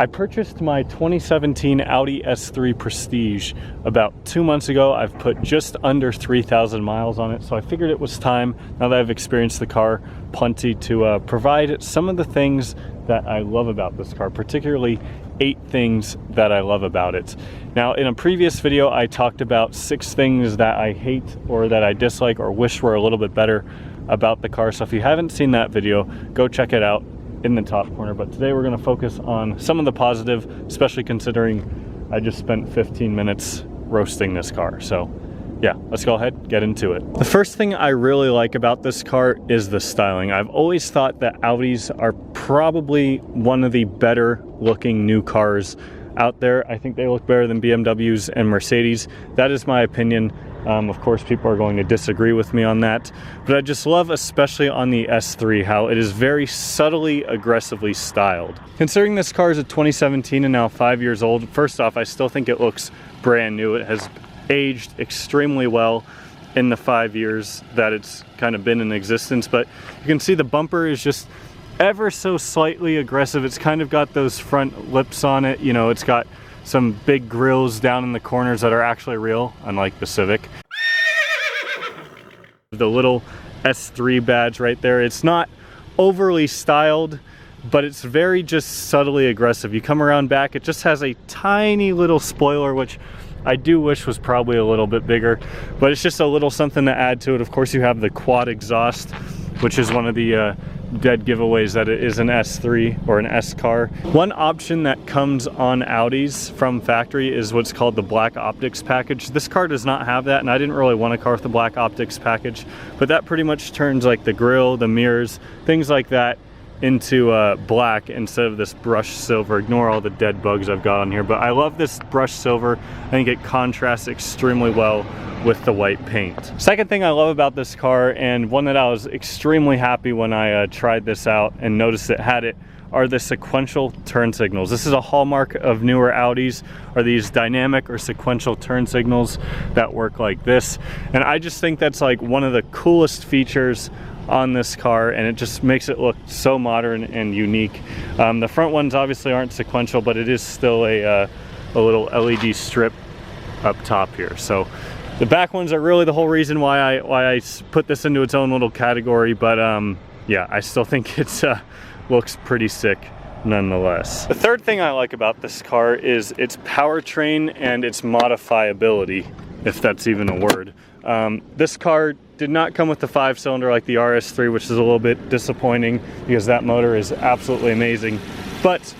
I purchased my 2017 Audi S3 Prestige about 2 months ago. I've put just under 3,000 miles on it, so I figured it was time, now that I've experienced the car plenty, to provide some of the things that I love about this car, particularly 8 things that I love about it. Now, in a previous video, I talked about 6 things that I hate or that I dislike or wish were a little bit better about the car. So if you haven't seen that video, go check it out in the top corner. But today we're going to focus on some of the positive, especially considering I just spent 15 minutes roasting this car. So yeah, let's go ahead, get into it. The first thing I really like about this car is the styling. I've always thought that Audis are probably one of the better looking new cars out there. I think they look better than BMWs and Mercedes. That is my opinion. Of course, people are going to disagree with me on that, but I just love, especially on the S3, how it is very subtly, aggressively styled. Considering this car is a 2017 and now 5 years old, first off, I still think it looks brand new. It has aged extremely well in the 5 years that it's kind of been in existence, but you can see the bumper is just ever so slightly aggressive. It's kind of got those front lips on it, you know, it's got some big grills down in the corners that are actually real, unlike the Civic. The little S3 badge right there, it's not overly styled, but it's very just subtly aggressive. You come around back, it just has a tiny little spoiler, which I do wish was probably a little bit bigger, but it's just a little something to add to it. Of course, you have the quad exhaust, which is one of the dead giveaways that it is an S3 or an S car. One option that comes on Audis from factory is what's called the black optics package. This car does not have that, and I didn't really want a car with the black optics package, but that pretty much turns like the grille, the mirrors, things like that into black instead of this brushed silver. Ignore all the dead bugs I've got on here, but I love this brushed silver. I think it contrasts extremely well with the white paint. Second thing I love about this car, and one that I was extremely happy when I tried this out and noticed it had it, are the sequential turn signals. This is a hallmark of newer Audis, are these dynamic or sequential turn signals that work like this. And I just think that's like one of the coolest features on this car, and it just makes it look so modern and unique. The front ones obviously aren't sequential, but it is still a little LED strip up top here. So the back ones are really the whole reason why I put this into its own little category, but yeah, I still think it's looks pretty sick nonetheless. The third thing I like about this car is its powertrain and its modifiability, if that's even a word. This car did not come with the 5-cylinder like the RS3, which is a little bit disappointing because that motor is absolutely amazing. But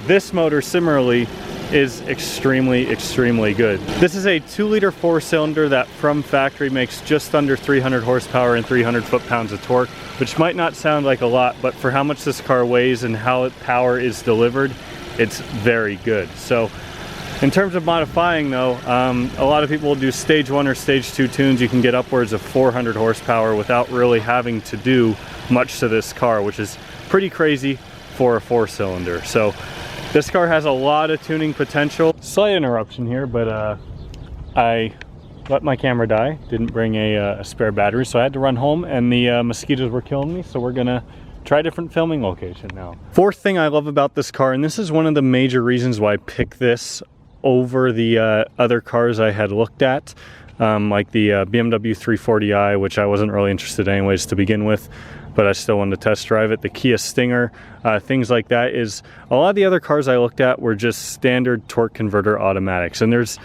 this motor similarly is extremely good. This is a 2-liter 4-cylinder that from factory makes just under 300 horsepower and 300 foot-pounds of torque, which might not sound like a lot, but for how much this car weighs and how power is delivered, it's very good. So in terms of modifying though, a lot of people will do stage 1 or stage 2 tunes. You can get upwards of 400 horsepower without really having to do much to this car, which is pretty crazy for a 4-cylinder. So this car has a lot of tuning potential. Slight interruption here, but I let my camera die. Didn't bring a spare battery, so I had to run home, and the mosquitoes were killing me, so we're gonna try a different filming location now. Fourth thing I love about this car, and this is one of the major reasons why I picked this over the other cars I had looked at, like the BMW 340i, which I wasn't really interested anyways to begin with, but I still wanted to test drive it. The Kia Stinger, things like that. Is a lot of the other cars I looked at were just standard torque converter automatics, and there's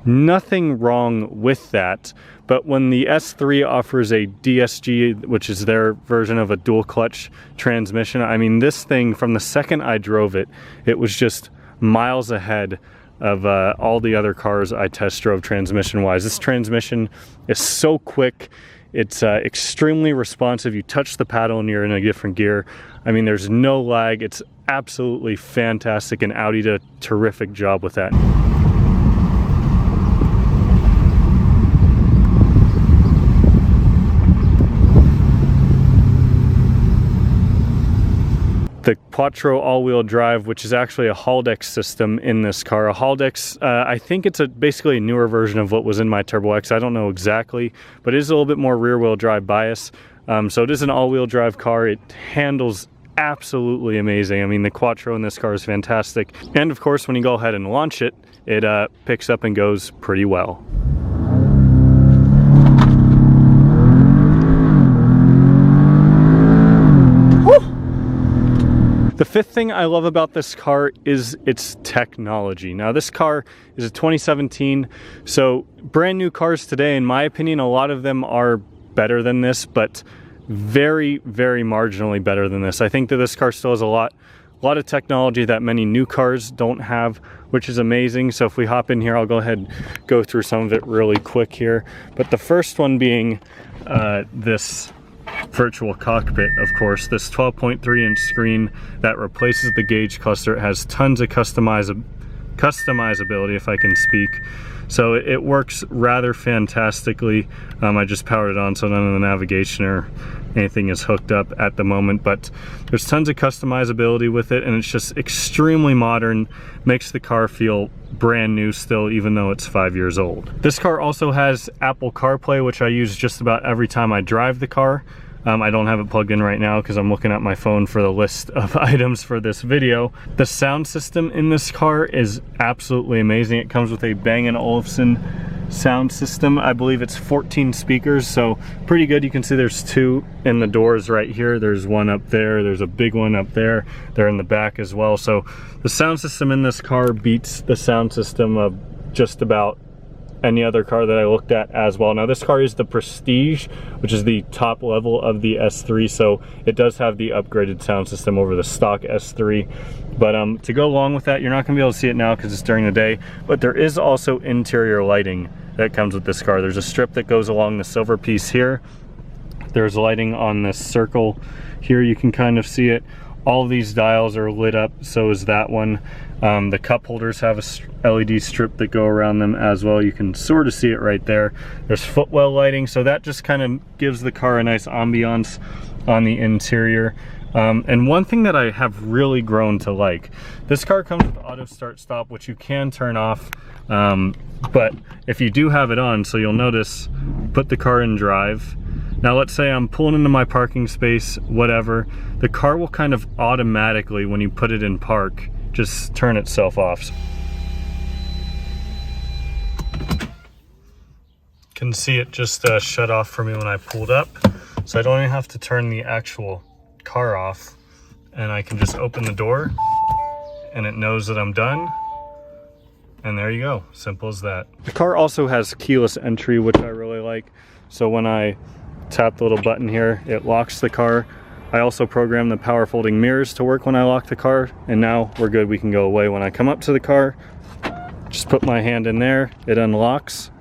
nothing wrong with that. But when the S3 offers a DSG, which is their version of a dual clutch transmission, I mean, this thing, from the second I drove it, it was just miles ahead of all the other cars I test drove transmission wise. This transmission is so quick. It's extremely responsive. You touch the paddle and you're in a different gear. I mean, there's no lag. It's absolutely fantastic, and Audi did a terrific job with that. The Quattro all-wheel drive, which is actually a Haldex system in this car. A Haldex, I think it's basically a newer version of what was in my Turbo X. I don't know exactly, but it is a little bit more rear-wheel drive bias. So it is an all-wheel drive car. It handles absolutely amazing. I mean, the Quattro in this car is fantastic. And of course, when you go ahead and launch it, it picks up and goes pretty well. The fifth thing I love about this car is its technology. Now, this car is a 2017, so brand new cars today, in my opinion, a lot of them are better than this, but very, very marginally better than this. I think that this car still has a lot of technology that many new cars don't have, which is amazing. So if we hop in here, I'll go ahead and go through some of it really quick here. But the first one being this virtual cockpit, of course. This 12.3 inch screen that replaces the gauge cluster. It has tons of customizability, if I can speak. So it works rather fantastically. I just powered it on, so none of the navigation or anything is hooked up at the moment, but there's tons of customizability with it, and it's just extremely modern, makes the car feel brand new still, even though it's 5 years old. This car also has Apple CarPlay, which I use just about every time I drive the car. I don't have it plugged in right now because I'm looking at my phone for the list of items for this video. The sound system in this car is absolutely amazing. It comes with a Bang & Olufsen sound system. I believe it's 14 speakers, so pretty good. You can see there's 2 in the doors right here. There's one up there. There's a big one up there. They're in the back as well. So the sound system in this car beats the sound system of just about any other car that I looked at as well. Now, this car is the Prestige, which is the top level of the S3, so it does have the upgraded sound system over the stock S3. But to go along with that, you're not going to be able to see it now because it's during the day, but there is also interior lighting that comes with this car. There's a strip that goes along the silver piece here. There's lighting on this circle here. You can kind of see it. All of these dials are lit up, so is that one. The cup holders have a LED strip that go around them as well. You can sort of see it right there. There's footwell lighting, so that just kind of gives the car a nice ambiance on the interior. And one thing that I have really grown to like, this car comes with auto start stop, which you can turn off, but if you do have it on, so you'll notice, put the car in drive. Now let's say I'm pulling into my parking space, whatever, the car will kind of automatically, when you put it in park, just turn itself off. Can see it just shut off for me when I pulled up, so I don't even have to turn the actual car off, and I can just open the door and it knows that I'm done, and there you go, simple as that. The car also has keyless entry, which I really like. So when I tap the little button here, it locks the car. I also programmed the power folding mirrors to work when I lock the car, and now we're good. We can go away. When I come up to the car, just put my hand in there, it unlocks,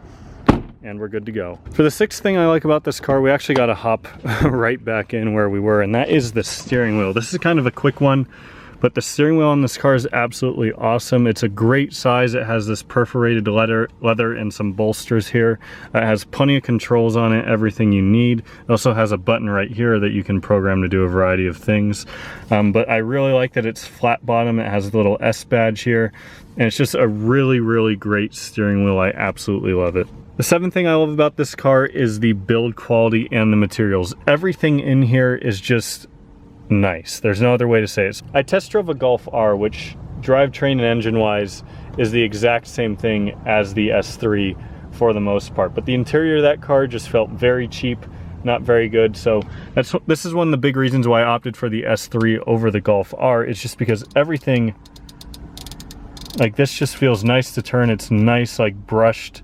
and we're good to go. For the sixth thing I like about this car, we actually got to hop right back in where we were, and that is the steering wheel. This is kind of a quick one, but the steering wheel on this car is absolutely awesome. It's a great size. It has this perforated leather and some bolsters here. It has plenty of controls on it, everything you need. It also has a button right here that you can program to do a variety of things. But I really like that it's flat bottom. It has a little S badge here, and it's just a really, really great steering wheel. I absolutely love it. The seventh thing I love about this car is the build quality and the materials. Everything in here is just nice. There's no other way to say it. I test drove a Golf R, which drivetrain and engine wise is the exact same thing as the S3 for the most part, but the interior of that car just felt very cheap, not very good. So this is one of the big reasons why I opted for the S3 over the Golf R. It's just because everything, like, this just feels nice to turn. It's nice, like brushed,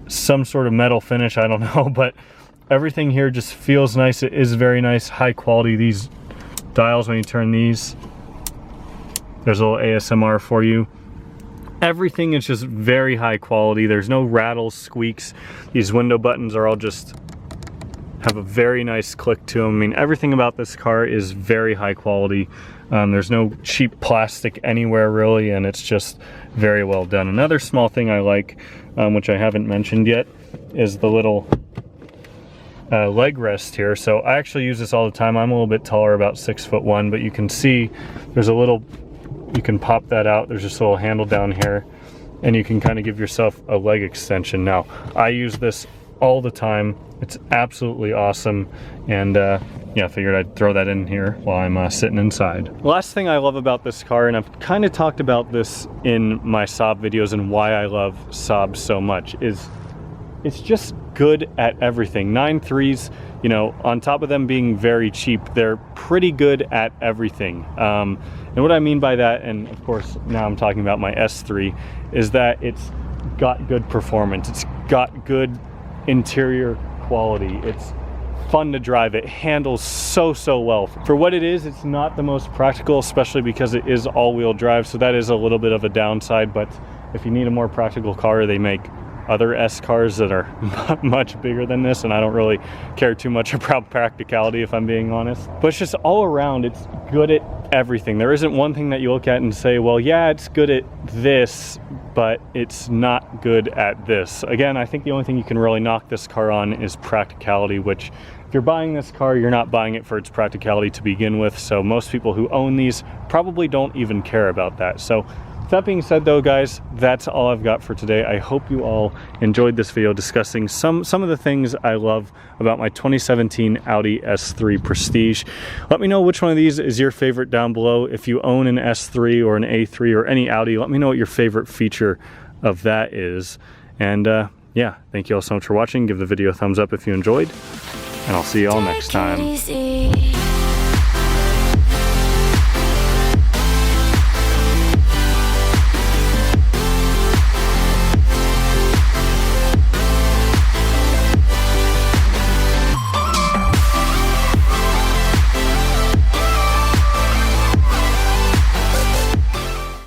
some sort of metal finish, I don't know, but everything here just feels nice. It is very nice, high quality. These dials, when you turn these, there's a little ASMR for you. Everything is just very high quality. There's no rattles, squeaks. These window buttons are all just have a very nice click to them. I mean, everything about this car is very high quality. There's no cheap plastic anywhere really, and it's just very well done. Another small thing I like, which I haven't mentioned yet, is the little leg rest here. So I actually use this all the time. I'm a little bit taller, about 6'1", but you can see there's a little, you can pop that out. There's just a little handle down here, and you can kind of give yourself a leg extension. Now, I use this all the time It's absolutely awesome, and yeah, I figured I'd throw that in here while I'm sitting inside. The last thing I love about this car, and I've kind of talked about this in my Saab videos and why I love Saab so much, is it's just good at everything. 9.3s, you know, on top of them being very cheap, they're pretty good at everything. And what I mean by that, and of course now I'm talking about my S3, is that it's got good performance, it's got good interior quality, it's fun to drive, it handles so well. For what it is, it's not the most practical, especially because it is all-wheel drive, so that is a little bit of a downside. But if you need a more practical car, they make other S cars that are much bigger than this, and I don't really care too much about practicality, if I'm being honest. But it's just all around, it's good at everything. There isn't one thing that you look at and say, well, yeah, it's good at this, but it's not good at this. Again, I think the only thing you can really knock this car on is practicality, which if you're buying this car, you're not buying it for its practicality to begin with. So most people who own these probably don't even care about that. So that being said though, guys, that's all I've got for today. I hope you all enjoyed this video discussing some of the things I love about my 2017 Audi S3 Prestige. Let me know which one of these is your favorite down below. If you own an S3 or an A3 or any Audi, let me know what your favorite feature of that is. And yeah, thank you all so much for watching. Give the video a thumbs up if you enjoyed, and I'll see you all next time.